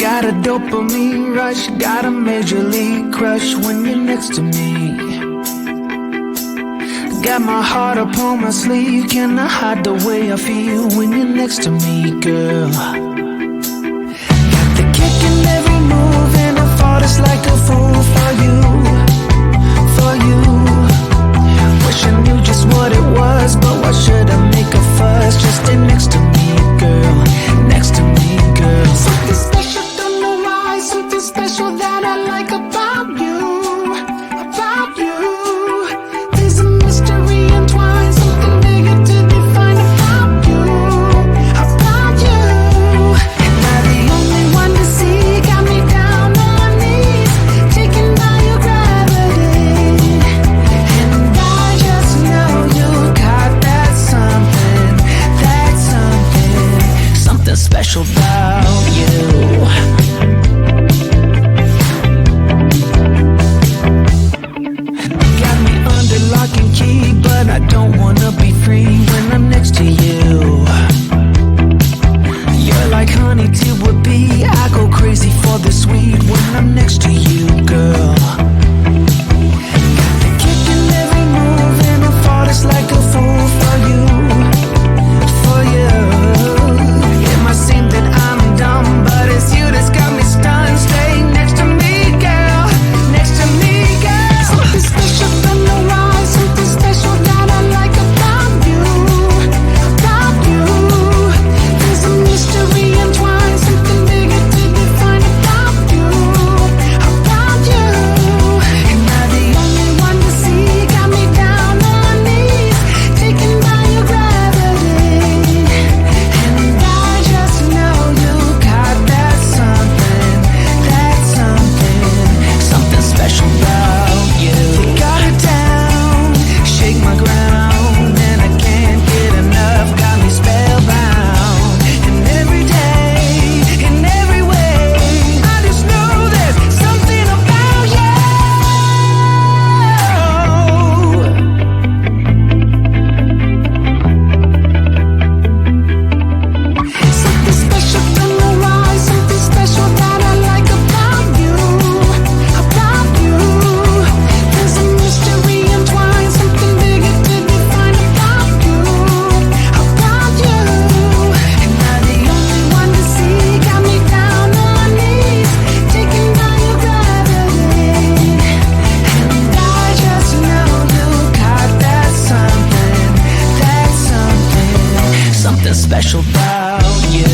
Got a dopamine rush, got a major league crush when you're next to me. Got my heart upon my sleeve, can I hide the way I feel when you're next to me, girl? Got the kick in every move and I fought just like a fool for you, for you. Wish I knew just what it was, but why should I make a fuss? Just stay next to me, girl, next to me, girl. Something special, don't know why, something special that I like about you, about you. There's a mystery entwined, something bigger to define about you, about you. And I'm the only one to see, got me down on my knees, taken by your gravity. And I just know you got that something, something special about you. Got me under lock and key, but I don't wanna be free when I'm next to you. You're like honey to a bee, I go crazy for the sweet when I'm next to you, girl. Got the kick in every move and I fall just like a fool for you, for you. It might seem that I'm dumb, but it's you that's got me stunned. Stay next to me, girl, next to me, girl. Something special, don't know why, something special that I like about you, about you. There's a mystery entwined, something bigger to define about you, about you. And I'm the only one to see, got me down on my knees, taken by your gravity. And I just know you got that something, something special about you. You got it down, shake my ground, and I can't get enough, got me spellbound. And every day, in every way, I just know there's something about you. Something special, don't know why, something special that I like about you, about you. There's a mystery entwined, something bigger to define about you, about you. And I'm the only one to see, got me down on my knees, taken by your gravity. And I just know you got that something special about you.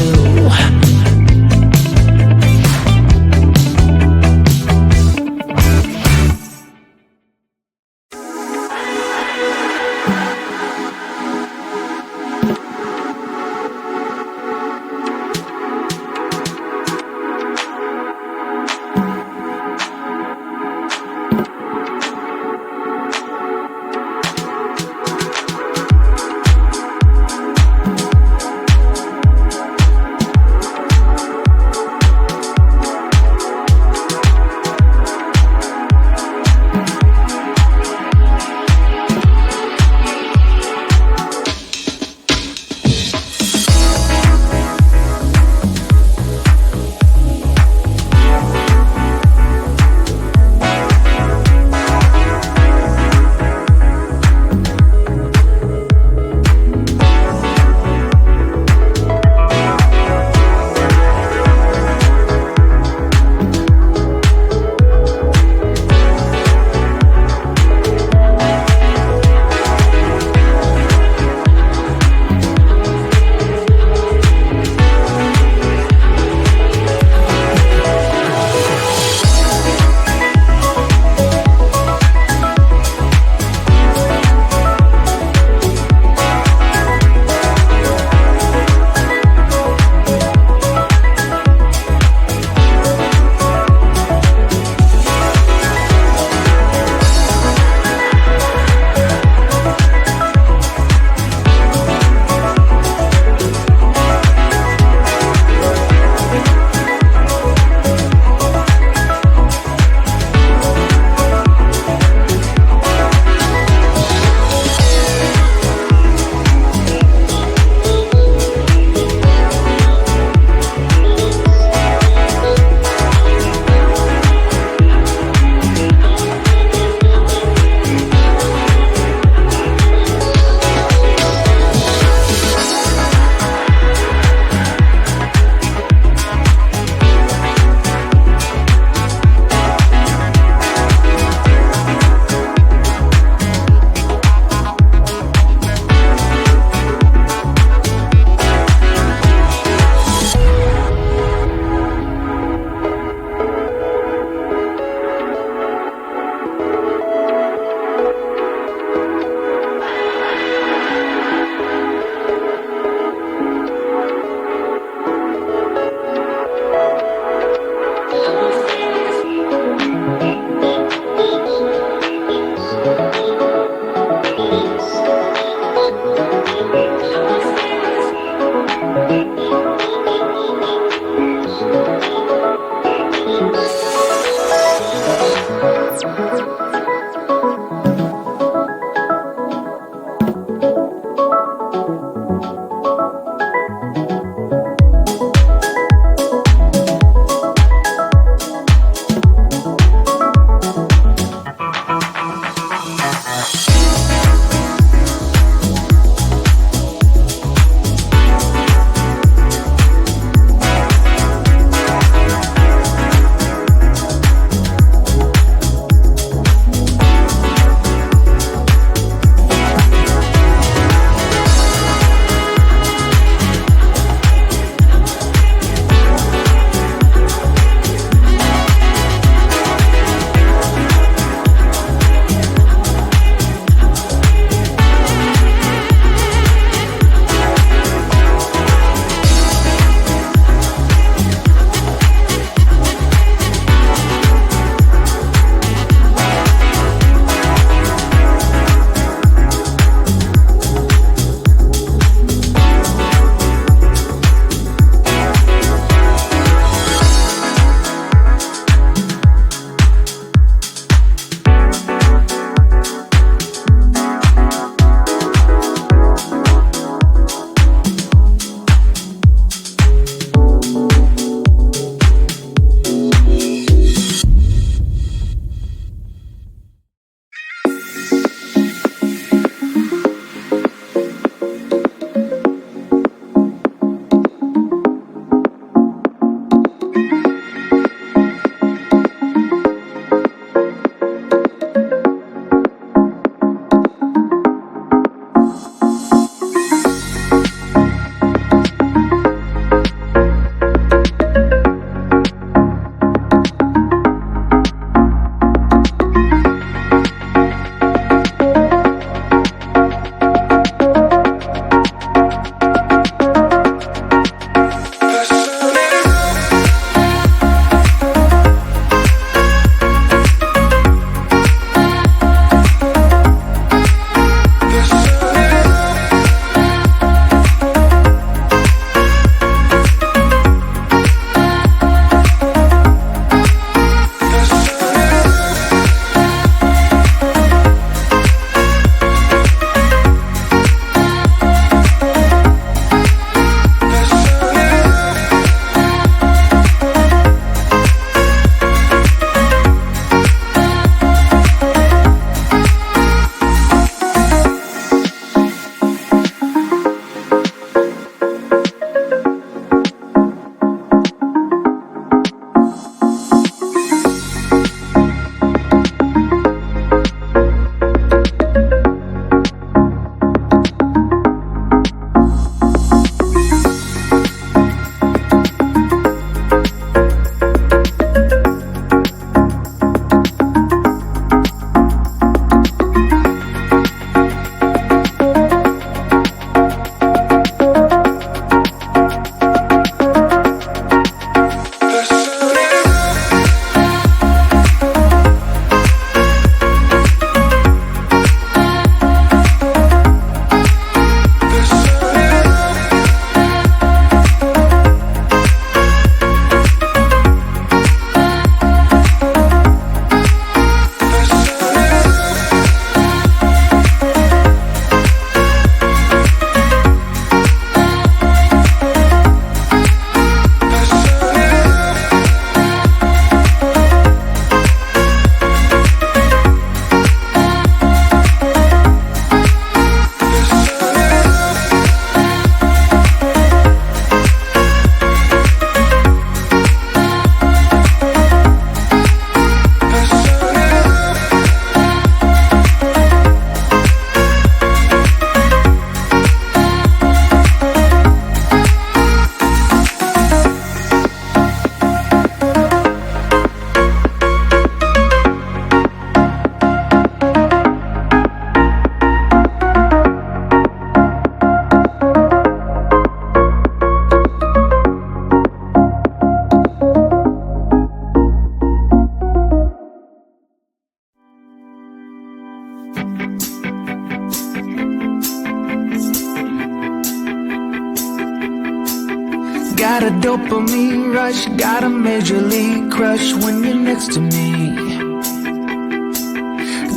Got a dopamine rush, got a major league crush when you're next to me.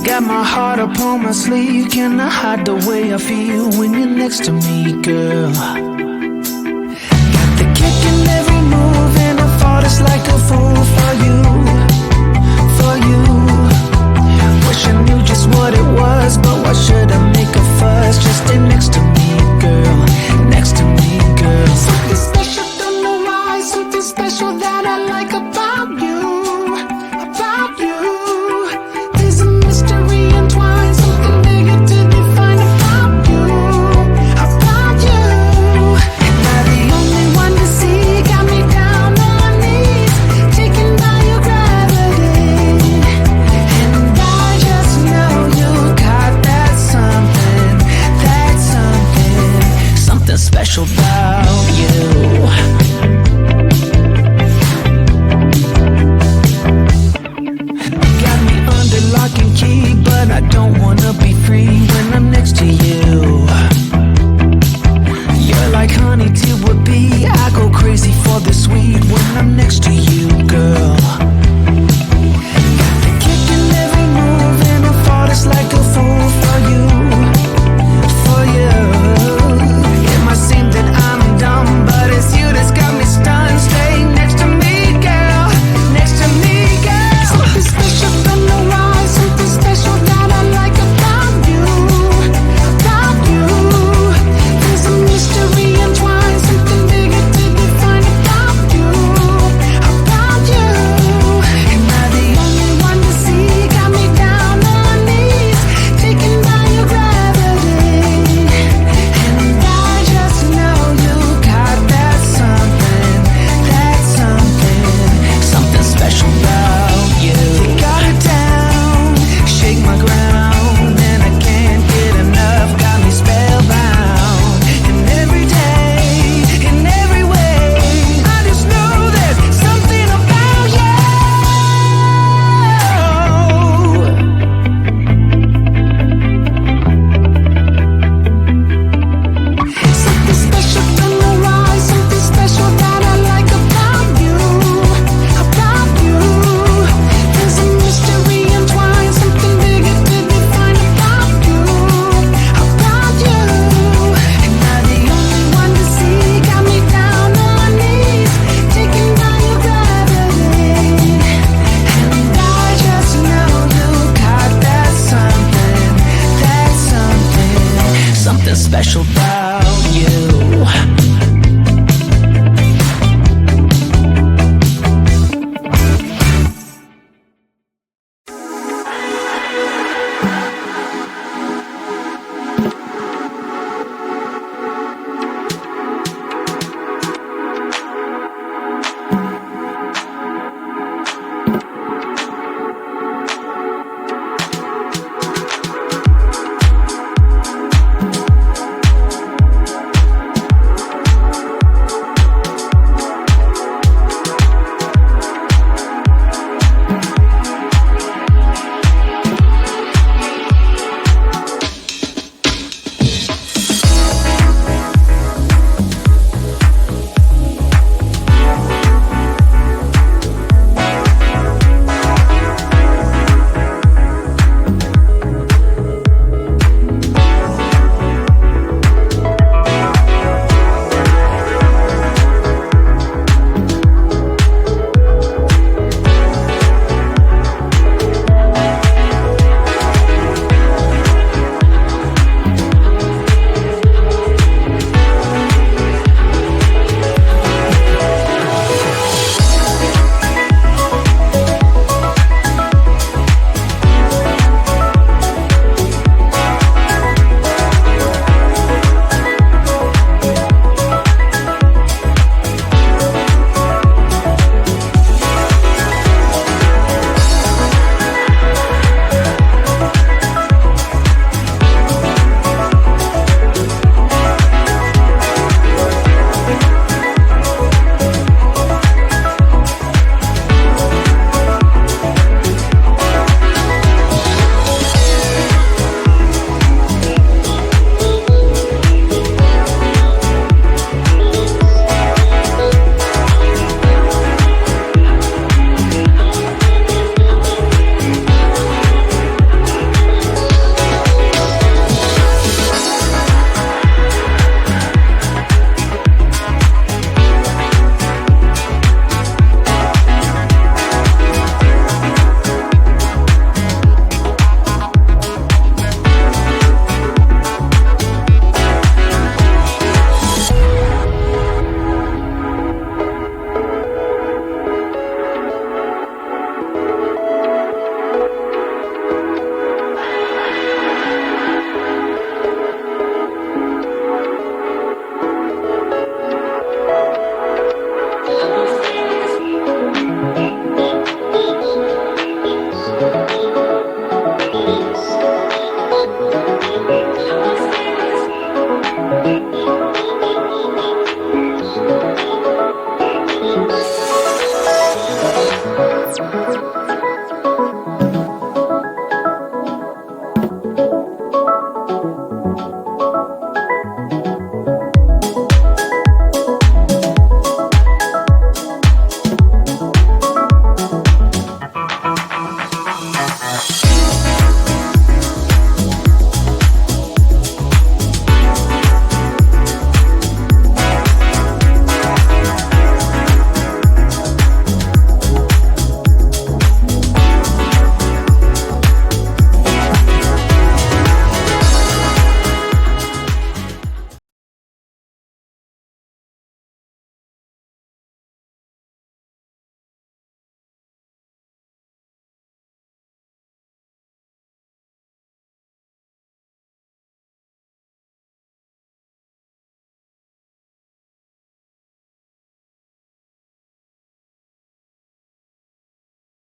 Got my heart upon my sleeve, can I hide the way I feel when you're next to me, girl?